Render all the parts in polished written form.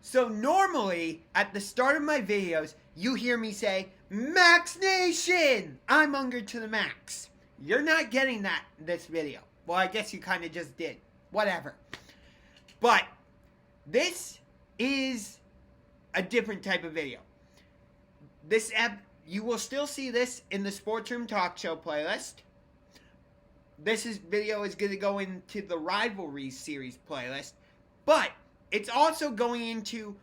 So normally, at the start of my videos, you hear me say, Max Nation! I'm UngarToTheMax. You're not getting that this video. Well, I guess you kind of just did. Whatever. But this is a different type of video. You will still see this in the Sports Room Talk Show playlist. Video is going to go into the Rivalries series playlist. But it's also going into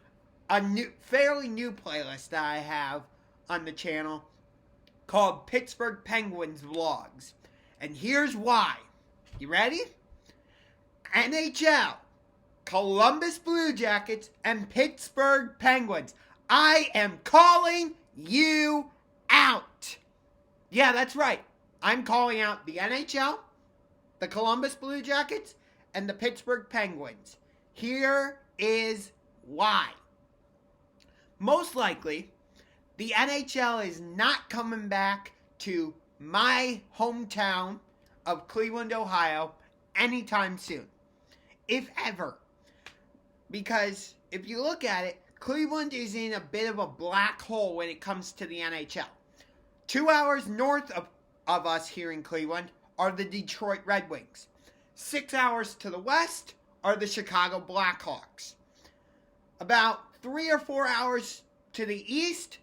a fairly new playlist that I have on the channel called Pittsburgh Penguins Vlogs. And here's why. You ready? NHL, Columbus Blue Jackets, and Pittsburgh Penguins. I am calling you out. Yeah, that's right. I'm calling out the NHL, the Columbus Blue Jackets, and the Pittsburgh Penguins. Here is why. Most likely, the NHL is not coming back to my hometown of Cleveland, Ohio, anytime soon. If ever. Because if you look at it, Cleveland is in a bit of a black hole when it comes to the NHL. 2 hours north of us here in Cleveland are the Detroit Red Wings. 6 hours to the west are the Chicago Blackhawks. About 3 or 4 hours to the east,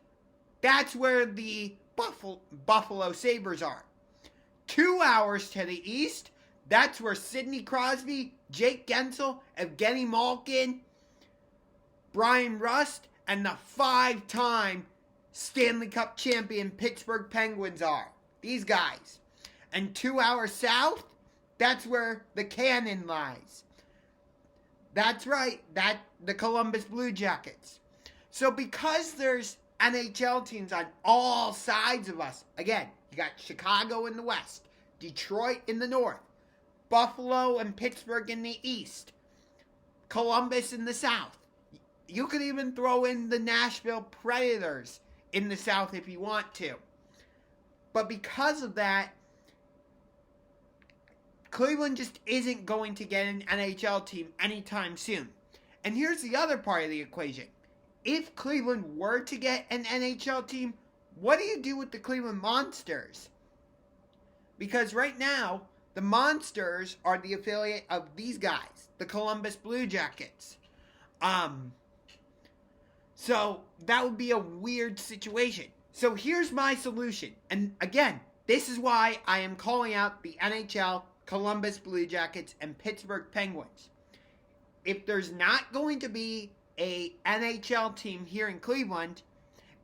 that's where the Buffalo Sabres are. 2 hours to the east, that's where Sidney Crosby, Jake Gensel, Evgeny Malkin, Brian Rust, and the 5-time Stanley Cup champion Pittsburgh Penguins are. These guys. And 2 hours south, that's where the Cannon lies. That's right, the Columbus Blue Jackets. So because there's NHL teams on all sides of us, again, you got Chicago in the west, Detroit in the north, Buffalo and Pittsburgh in the east, Columbus in the south. You could even throw in the Nashville Predators in the south if you want to. But because of that, Cleveland just isn't going to get an NHL team anytime soon. And here's the other part of the equation. If Cleveland were to get an NHL team, what do you do with the Cleveland Monsters? Because right now, the Monsters are the affiliate of these guys, the Columbus Blue Jackets. So that would be a weird situation. So here's my solution. And again, this is why I am calling out the NHL, Columbus Blue Jackets, and Pittsburgh Penguins. If there's not going to be a NHL team here in Cleveland,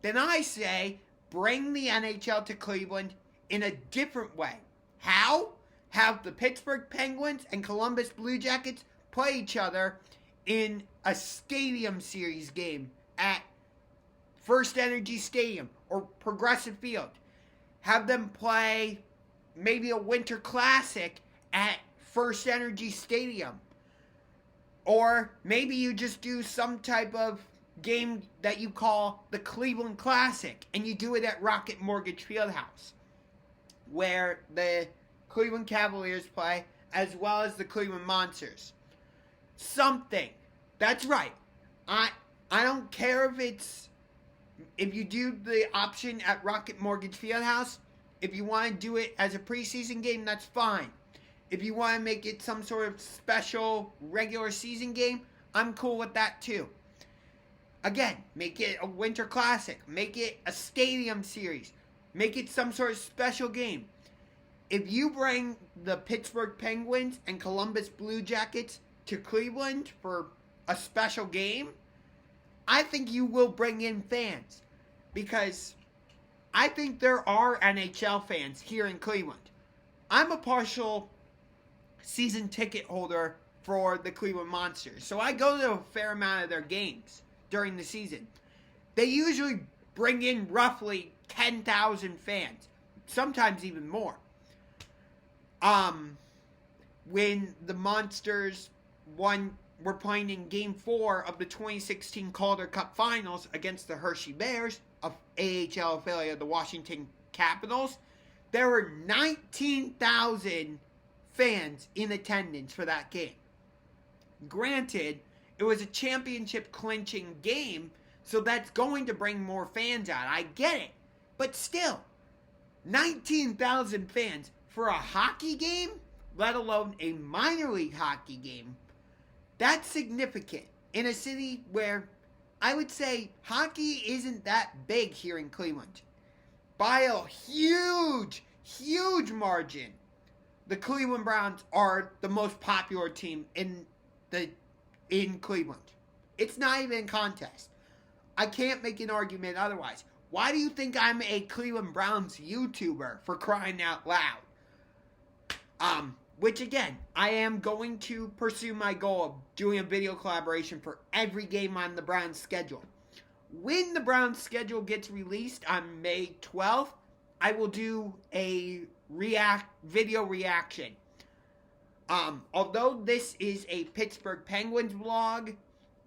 then I say bring the NHL to Cleveland in a different way. How? Have the Pittsburgh Penguins and Columbus Blue Jackets play each other in a stadium series game at First Energy Stadium or Progressive Field. Have them play maybe a Winter Classic at First Energy Stadium. Or maybe you just do some type of game that you call the Cleveland Classic, and you do it at Rocket Mortgage Fieldhouse, where the Cleveland Cavaliers play, as well as the Cleveland Monsters. Something. That's right. I don't care if you do the option at Rocket Mortgage Fieldhouse. If you want to do it as a preseason game, that's fine. If you want to make it some sort of special regular season game, I'm cool with that too. Again, make it a Winter Classic. Make it a stadium series. Make it some sort of special game. If you bring the Pittsburgh Penguins and Columbus Blue Jackets to Cleveland for a special game, I think you will bring in fans. Because I think there are NHL fans here in Cleveland. I'm a partial season ticket holder for the Cleveland Monsters, so I go to a fair amount of their games during the season. They usually bring in roughly 10,000 fans, sometimes even more. When the Monsters were playing in Game 4 of the 2016 Calder Cup Finals against the Hershey Bears, an AHL affiliate of the Washington Capitals, there were 19,000 fans in attendance for that game. Granted, It was a championship clinching game, so that's going to bring more fans out. I get it. But still, 19,000 fans for a hockey game, let alone a minor league hockey game, that's significant in a city where I would say hockey isn't that big here in Cleveland. By a huge, huge margin, the Cleveland Browns are the most popular team in Cleveland. It's not even in contest. I can't make an argument otherwise. Why do you think I'm a Cleveland Browns YouTuber, for crying out loud? Which again, I am going to pursue my goal of doing a video collaboration for every game on the Browns schedule. When the Browns schedule gets released on May 12th, I will do a video reaction. Although this is a Pittsburgh Penguins vlog,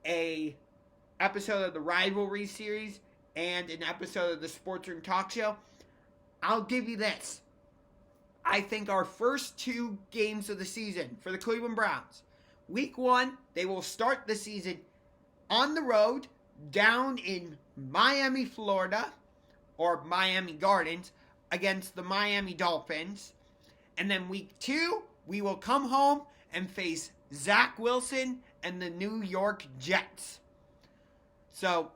a episode of the Rivalry series, and an episode of the Sports Room Talk Show, I'll give you this. I think our first 2 games of the season for the Cleveland Browns, week 1, they will start the season on the road down in Miami, Florida, or Miami Gardens, against the Miami Dolphins. And then week 2, we will come home and face Zach Wilson and the New York Jets. So,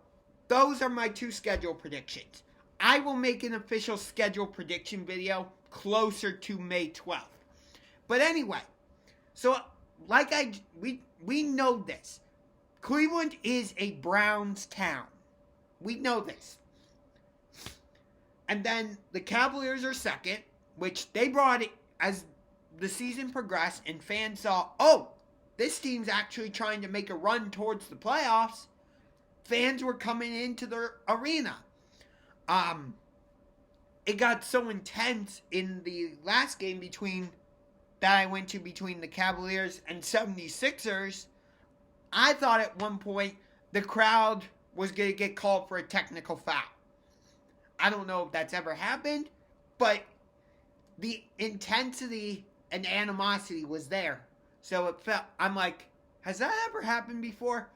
those are my 2 schedule predictions. I will make an official schedule prediction video closer to May 12th. But anyway, so we know this. Cleveland is a Browns town. We know this. And then the Cavaliers are second, which they brought it as the season progressed and fans saw, oh, this team's actually trying to make a run towards the playoffs. Fans were coming into their arena. It got so intense in the last game that I went to between the Cavaliers and 76ers. I thought at one point the crowd was going to get called for a technical foul. I don't know if that's ever happened, but the intensity and animosity was there. So it felt, I'm like, has that ever happened before?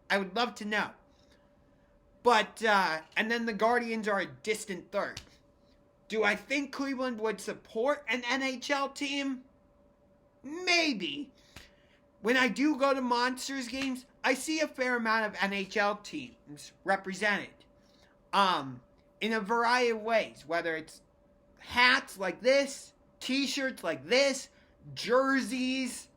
I would love to know. But, and then the Guardians are a distant third. Do I think Cleveland would support an NHL team? Maybe. When I do go to Monsters games, I see a fair amount of NHL teams represented. In a variety of ways. Whether it's hats like this, t-shirts like this, jerseys,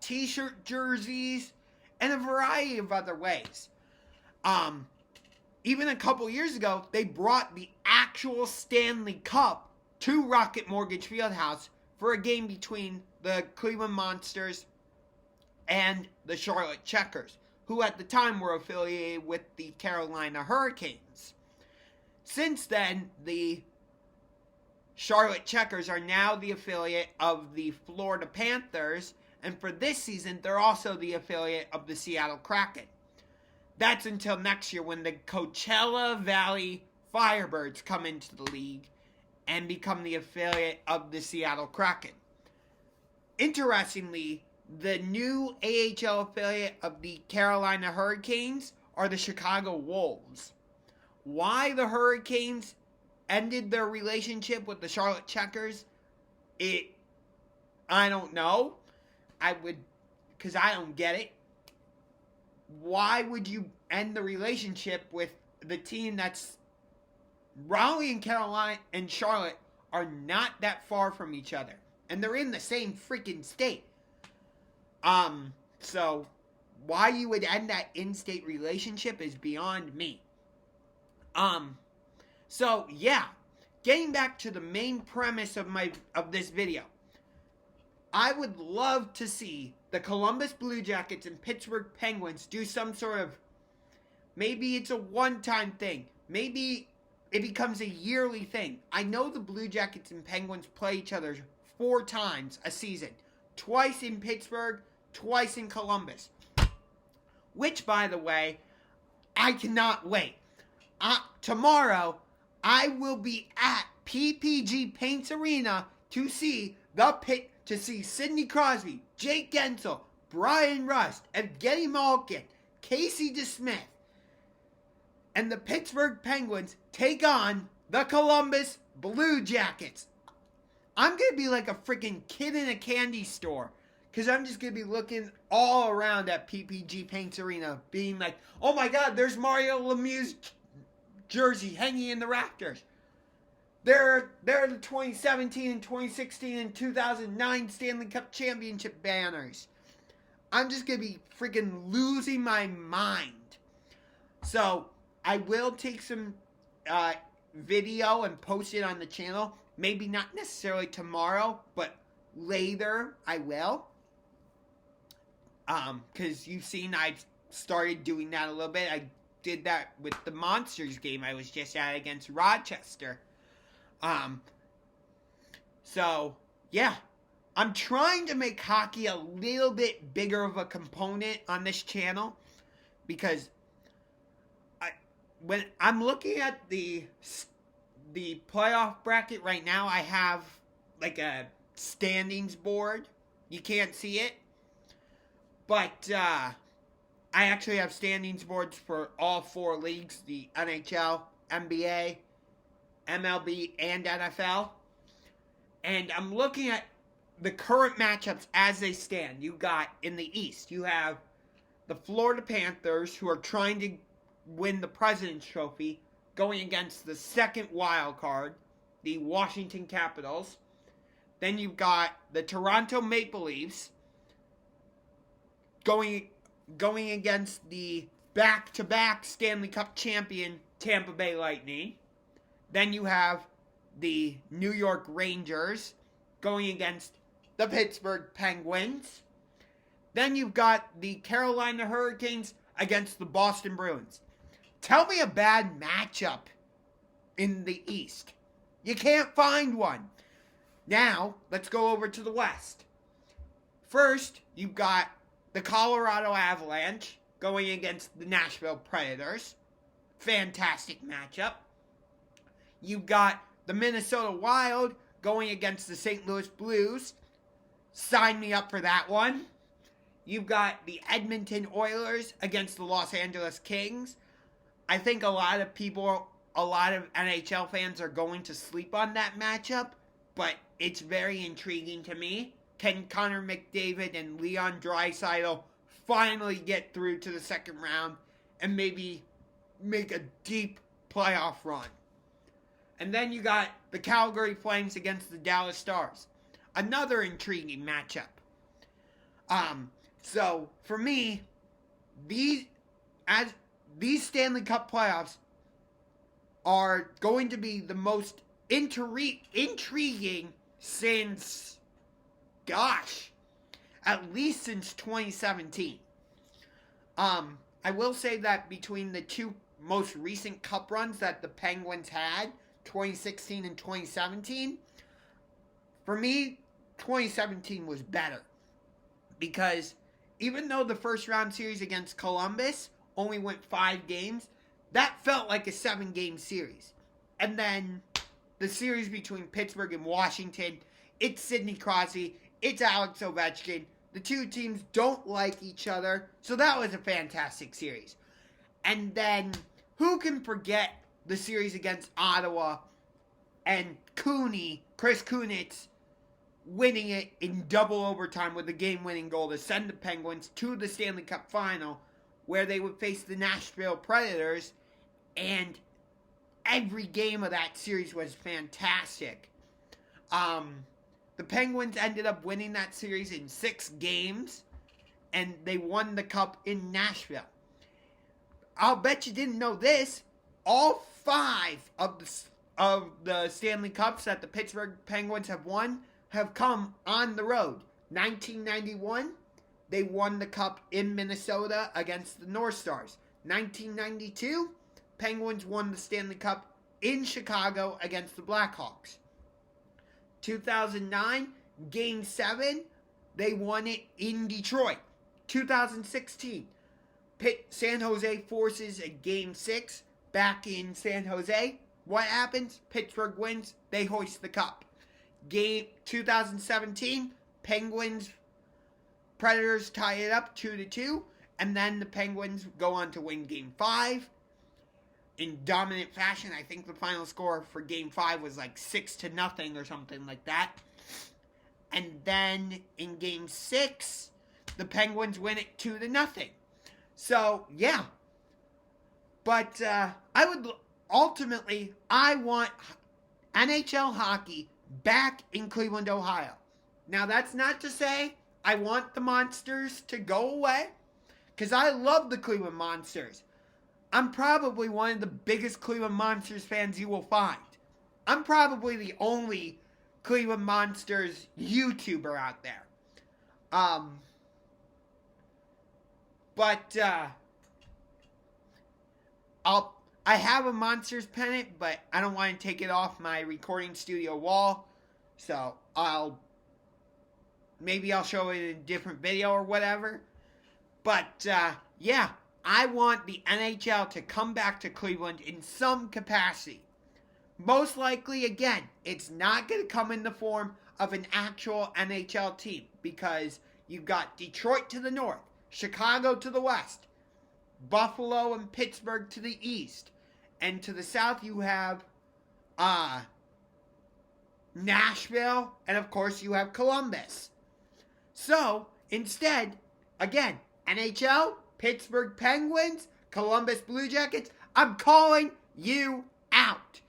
t-shirt jerseys, and a variety of other ways. Even a couple years ago, they brought the actual Stanley Cup to Rocket Mortgage Fieldhouse for a game between the Cleveland Monsters and the Charlotte Checkers, who at the time were affiliated with the Carolina Hurricanes. Since then, the Charlotte Checkers are now the affiliate of the Florida Panthers, and for this season, they're also the affiliate of the Seattle Kraken. That's until next year when the Coachella Valley Firebirds come into the league and become the affiliate of the Seattle Kraken. Interestingly, the new AHL affiliate of the Carolina Hurricanes are the Chicago Wolves. Why the Hurricanes ended their relationship with the Charlotte Checkers, I don't know. Because I don't get it. Why would you end the relationship with the team that's Raleigh and Carolina and Charlotte are not that far from each other, and they're in the same freaking state. So why you would end that in-state relationship is beyond me. So yeah, getting back to the main premise of this video, I would love to see the Columbus Blue Jackets and Pittsburgh Penguins do some sort of, maybe it's a one-time thing, maybe it becomes a yearly thing. I know the Blue Jackets and Penguins play each other 4 times a season, twice in Pittsburgh, twice in Columbus, which, by the way, I cannot wait. Tomorrow, I will be at PPG Paints Arena to see Sidney Crosby, Jake Gensel, Brian Rust, Evgeny Malkin, Casey DeSmith, and the Pittsburgh Penguins take on the Columbus Blue Jackets. I'm going to be like a freaking kid in a candy store, because I'm just going to be looking all around at PPG Paints Arena, being like, oh my God, there's Mario Lemieux's jersey hanging in the rafters. They're the 2017 and 2016 and 2009 Stanley Cup Championship banners. I'm just going to be freaking losing my mind. So, I will take some video and post it on the channel. Maybe not necessarily tomorrow, but later I will. Because you've seen I've started doing that a little bit. I did that with the Monsters game I was just at against Rochester. So, yeah. I'm trying to make hockey a little bit bigger of a component on this channel. Because when I'm looking at the playoff bracket right now, I have like a standings board. You can't see it. But I actually have standings boards for all 4 leagues, the NHL, NBA, MLB, and NFL. And I'm looking at the current matchups as they stand. You got, in the East, you have the Florida Panthers, who are trying to win the President's Trophy, going against the second wild card, the Washington Capitals. Then you've got the Toronto Maple Leafs going against the back-to-back Stanley Cup champion Tampa Bay Lightning. Then you have the New York Rangers going against the Pittsburgh Penguins. Then you've got the Carolina Hurricanes against the Boston Bruins. Tell me a bad matchup in the East. You can't find one. Now, let's go over to the West. First, you've got the Colorado Avalanche going against the Nashville Predators. Fantastic matchup. You've got the Minnesota Wild going against the St. Louis Blues. Sign me up for that one. You've got the Edmonton Oilers against the Los Angeles Kings. I think a lot of NHL fans are going to sleep on that matchup, but it's very intriguing to me. Can Connor McDavid and Leon Draisaitl finally get through to the second round and maybe make a deep playoff run? And then you got the Calgary Flames against the Dallas Stars. Another intriguing matchup. So, for me, these Stanley Cup playoffs are going to be the most intriguing since, at least since 2017. I will say that between the 2 most recent cup runs that the Penguins had, 2016 and 2017, for me, 2017 was better. Because even though the first round series against Columbus only went 5 games, that felt like a 7-game series. And then the series between Pittsburgh and Washington, it's Sidney Crosby, it's Alex Ovechkin. The 2 teams don't like each other, so that was a fantastic series. And then, who can forget the series against Ottawa and Chris Kunitz, winning it in double overtime with a game-winning goal to send the Penguins to the Stanley Cup Final, where they would face the Nashville Predators, and every game of that series was fantastic. The Penguins ended up winning that series in 6 games, and they won the Cup in Nashville. I'll bet you didn't know this. All 5 of the Stanley Cups that the Pittsburgh Penguins have won have come on the road. 1991, they won the Cup in Minnesota against the North Stars. 1992, Penguins won the Stanley Cup in Chicago against the Blackhawks. 2009, Game 7, they won it in Detroit. 2016, San Jose forces a Game 6 back in San Jose. What happens? Pittsburgh wins. They hoist the cup. 2017, Penguins Predators tie it up 2-2, and then the Penguins go on to win Game 5 in dominant fashion. I think the final score for Game 5 was like 6-0 or something like that. And then in Game 6, the Penguins win it 2-0. So, yeah. But I want NHL hockey back in Cleveland, Ohio. Now, that's not to say I want the Monsters to go away, because I love the Cleveland Monsters. I'm probably one of the biggest Cleveland Monsters fans you will find. I'm probably the only Cleveland Monsters YouTuber out there. But I have a Monsters pennant, but I don't want to take it off my recording studio wall. So maybe I'll show it in a different video or whatever. But yeah, I want the NHL to come back to Cleveland in some capacity. Most likely, again, it's not going to come in the form of an actual NHL team, because you've got Detroit to the north, Chicago to the west, Buffalo and Pittsburgh to the east, and to the south you have Nashville, and of course you have Columbus. So, instead, again, NHL, Pittsburgh Penguins, Columbus Blue Jackets, I'm calling you out.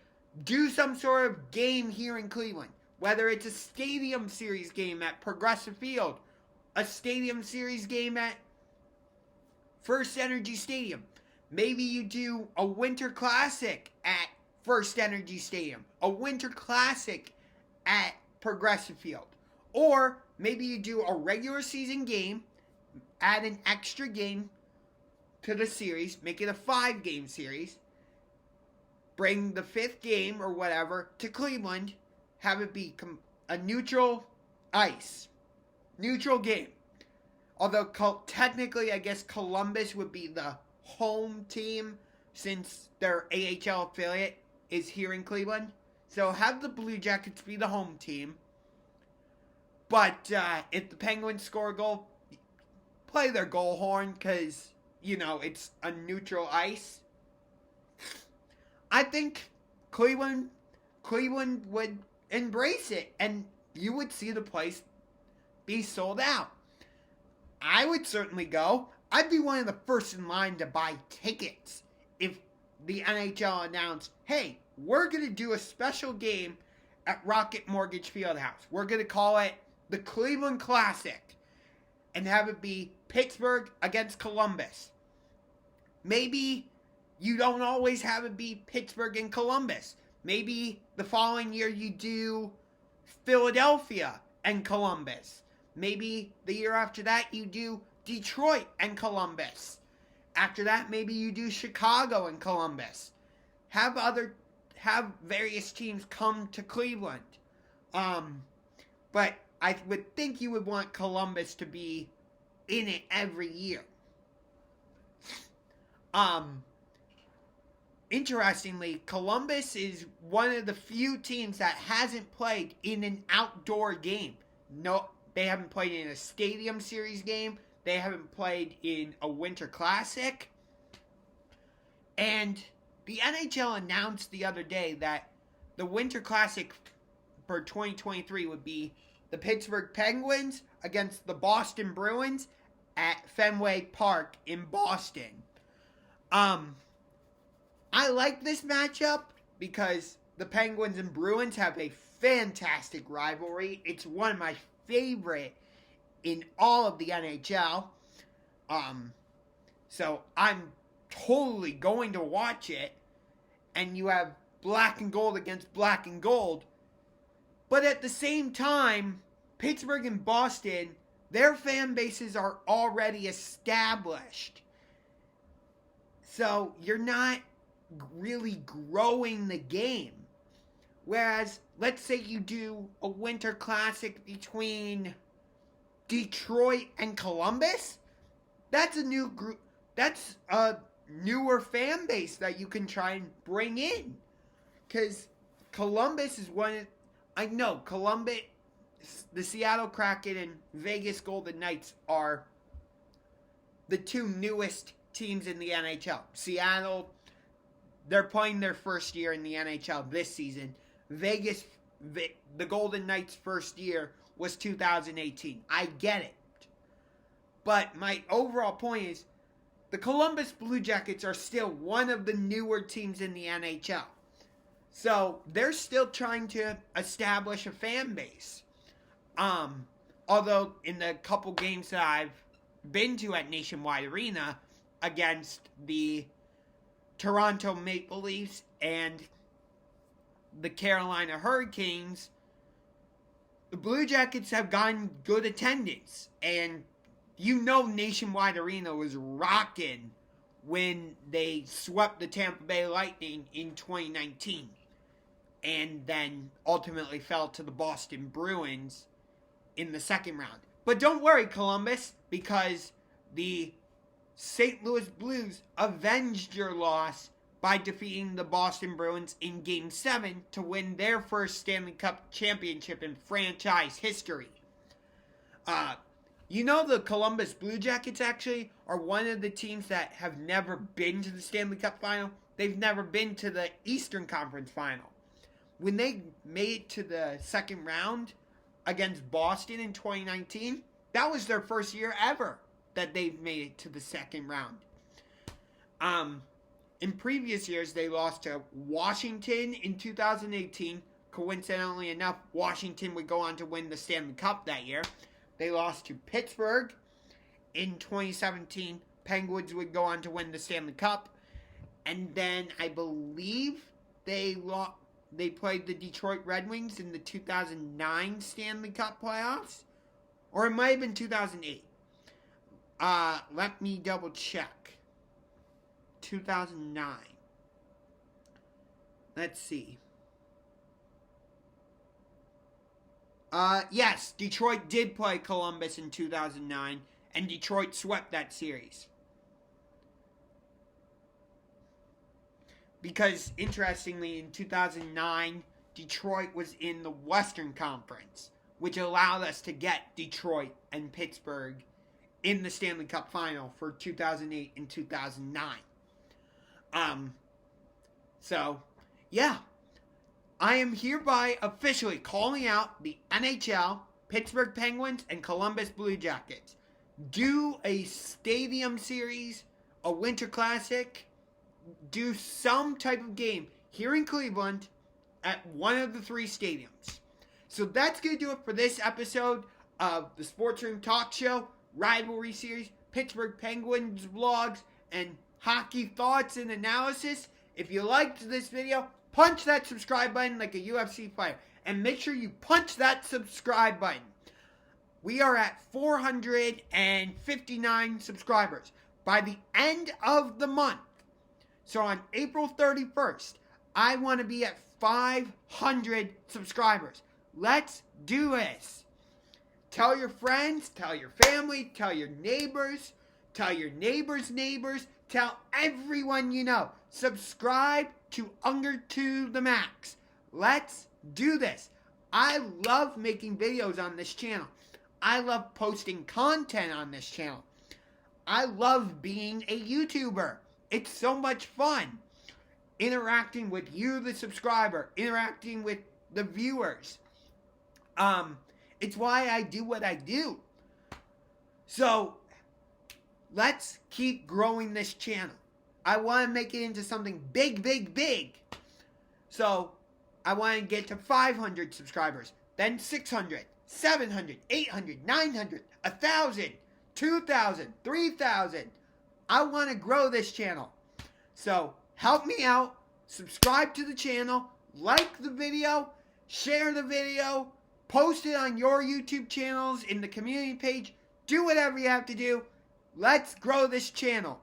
Do some sort of game here in Cleveland. Whether it's a Stadium Series game at Progressive Field, a Stadium Series game at First Energy Stadium. Maybe you do a Winter Classic at First Energy Stadium. A Winter Classic at Progressive Field. Or maybe you do a regular season game, add an extra game to the series, make it a 5-game series, bring the 5th game or whatever to Cleveland, have it be a neutral ice, neutral game. Although technically, I guess Columbus would be the home team since their AHL affiliate is here in Cleveland. So have the Blue Jackets be the home team. But if the Penguins score a goal, play their goal horn, because, you know, it's a neutral ice. I think Cleveland would embrace it, and you would see the place be sold out. I would certainly go. I'd be one of the first in line to buy tickets if the NHL announced, hey, we're going to do a special game at Rocket Mortgage Fieldhouse. We're going to call it the Cleveland Classic and have it be Pittsburgh against Columbus. Maybe you don't always have it be Pittsburgh and Columbus. Maybe the following year you do Philadelphia and Columbus. Maybe the year after that you do Detroit and Columbus. After that, maybe you do Chicago and Columbus. Have various teams come to Cleveland. But I would think you would want Columbus to be in it every year. Interestingly, Columbus is one of the few teams that hasn't played in an outdoor game. No, they haven't played in a Stadium Series game. They haven't played in a Winter Classic. And the NHL announced the other day that the Winter Classic for 2023 would be the Pittsburgh Penguins against the Boston Bruins at Fenway Park in Boston. I like this matchup because the Penguins and Bruins have a fantastic rivalry. It's one of my favorite in all of the NHL. So I'm totally going to watch it. And you have black and gold against black and gold. But at the same time, Pittsburgh and Boston, their fan bases are already established. So you're not really growing the game. Whereas, let's say you do a Winter Classic between Detroit and Columbus. That's a new group. That's a newer fan base that you can try and bring in. Because Columbus is one. I know Columbus the Seattle Kraken and Vegas Golden Knights are the two newest teams in the NHL. Seattle, they're playing their first year in the NHL this season. Vegas, the Golden Knights' first year was 2018. I get it. But my overall point is, the Columbus Blue Jackets are still one of the newer teams in the NHL. So they're still trying to establish a fan base. Although in the couple games that I've been to at Nationwide Arena against the Toronto Maple Leafs and the Carolina Hurricanes, the Blue Jackets have gotten good attendance. And you know Nationwide Arena was rocking when they swept the Tampa Bay Lightning in 2019 and then ultimately fell to the Boston Bruins in the second round. But don't worry, Columbus, because the St. Louis Blues avenged your loss by defeating the Boston Bruins in Game 7 to win their first Stanley Cup championship in franchise history. You know the Columbus Blue Jackets actually are one of the teams that have never been to the Stanley Cup final. They've never been to the Eastern Conference final. When they made it to the second round against Boston in 2019, that was their first year ever that they've made it to the second round. In previous years, they lost to Washington in 2018. Coincidentally enough, Washington would go on to win the Stanley Cup that year. They lost to Pittsburgh in 2017. Penguins would go on to win the Stanley Cup. And then I believe they played the Detroit Red Wings in the 2009 Stanley Cup playoffs. Or it might have been 2008. Let me double check. 2009. Let's see. Yes, Detroit did play Columbus in 2009, and Detroit swept that series. Because, interestingly, in 2009, Detroit was in the Western Conference, which allowed us to get Detroit and Pittsburgh in the Stanley Cup Final for 2008 and 2009. So, yeah. I am hereby officially calling out the NHL, Pittsburgh Penguins, and Columbus Blue Jackets. Do a stadium series, a winter classic, do some type of game here in Cleveland at one of the three stadiums. So that's going to do it for this episode of the Sports Room Talk Show, Rivalry Series, Pittsburgh Penguins vlogs, and hockey thoughts and analysis. If you liked this video, punch that subscribe button like a UFC fighter. And make sure you punch that subscribe button. We are at 459 subscribers. By the end of the month, so on April 31st, I want to be at 500 subscribers. Let's do this. Tell your friends, tell your family, tell your neighbors, tell your neighbors' neighbors, tell everyone you know. Subscribe to UngarToTheMax. Let's do this. I love making videos on this channel. I love posting content on this channel. I love being a YouTuber. It's so much fun. Interacting with you, the subscriber. Interacting with the viewers. It's why I do what I do. So, let's keep growing this channel. I want to make it into something big, big, big. So, I want to get to 500 subscribers. Then 600, 700, 800, 900, 1,000, 2,000, 3,000. I want to grow this channel. So, help me out. Subscribe to the channel. Like the video. Share the video. Post it on your YouTube channels in the community page. Do whatever you have to do. Let's grow this channel.